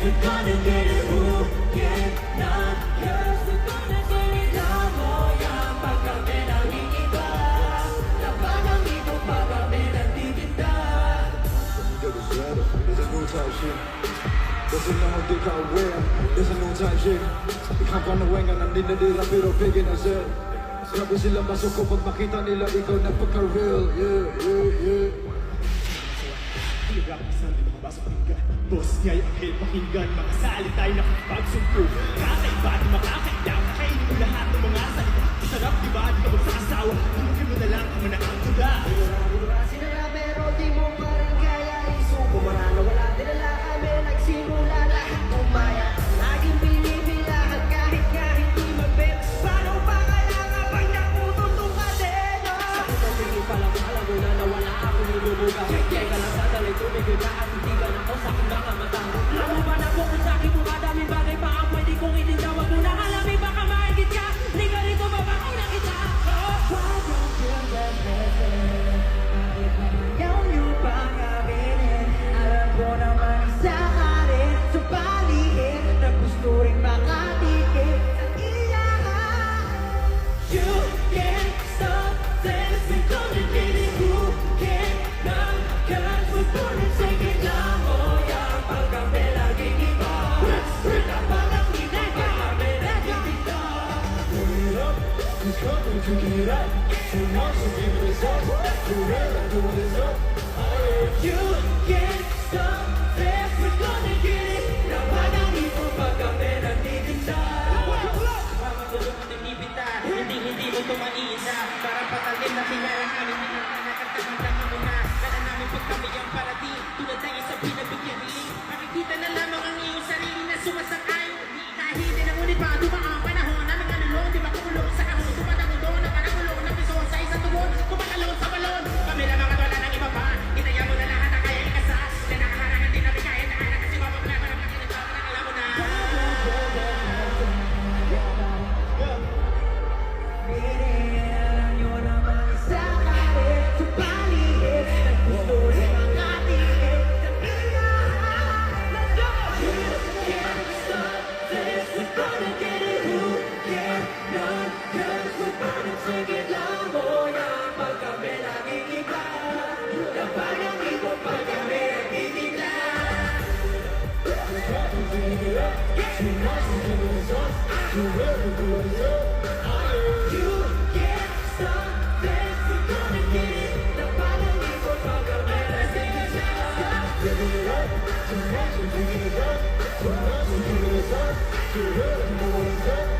we're gonna get it. Who cannot curse? We're gonna get it. Lamoya, pag kami nangingiba, laban ang ito pag kami nagtitinda. There's a new type shit. There's a new dick I wear. There's a new type shit. Ikaw ka na wenga, naninadira pero bigin na sir. Grabe sila masok ko pag makita nila ikaw napaka-real. Yeah, yeah, yeah. Telegraph isang di makabasa pakinggan. Boss niya'y anghel pakinggan. Mga salita'y nakakapagsumpo. Kakaiba di makakailang. Kainin mo lahat ng mga salita. Sarap di ba? Di ka magsasawa. Tungkin mo na lang ang manakang tuga. Sinara pero di mo pa rin kaya isuko. Marano wala din na lang kami. Nagsimula lahat umaya. Laging binibilahan kahit nga hindi magbet. Paano ba kaya nga pag napututong ka din? Sakit ang tingin pa lang, alam mo na nawala ako nilulugaw. Teka lang sadalay, tumigil na at hindi ka na ko sa aking mga mata. Alam mo ba na bukod sa aking mga daming bagay pa ang pwede kong itinda. Wag mo nang alamin, baka mahigit ka. Hindi ka rito, babakaw na kita. Why don't you just listen? Bakit ayaw niyo pang aminin? Alam ko naman isa ka rin sa paligid na gusto rin makatikim ng iyahan. You can't stop this, we're gonna get it. Who cannot curse? We're gonna take it. Lamoya, pag kami laging iba, laban ang ito pag kami nagtitinda. Turn it up, it's coming to get up. Too much to give it up. Too real, I'm doing this up. You can't stop this, we're gonna get it. Laban ang ito pag kami nagtitinda. Mamatulog mo tinipita, hindi mo ito maiisa. Parang patalim na pinara namin, pinagkakatagandang mo na. Kala namin pag kami ang parating, tulad ng isang pinagbigyan hiling. Makikita na lamang ang iyong sarili na sumasakay. Kahit din ang ngunit baka dumaan panahon namin kalulong, di ba kumulong sa kahon, tumatang doon na parang ulong ng piso sa isang tugon, kumakalon sa balon. Kami lamang at wala nang iba pa, kinaya mo na lahat na kaya ikasa. Na nakaharangan din namin kahit nakaharap kasi mapapala parang makinita, parang alam mo na. Alam niyo naman isa ka rin sa paligid na gusto rin makatikim ng iyahan. Let's go! Can't stop this, we're gonna get it. Who cannot curse? We're gonna take it. Lamoya, pag kami laging iba, laban ang ito pag kami nagtitinda. Too much to give it up. Too real, I'm doing this up. You can't stop this, we're gonna get it. Laban ang ito pag kami nagtitinda. Giving it up. Too much to give it up. Too much to give it up. Too real, I'm doing this up.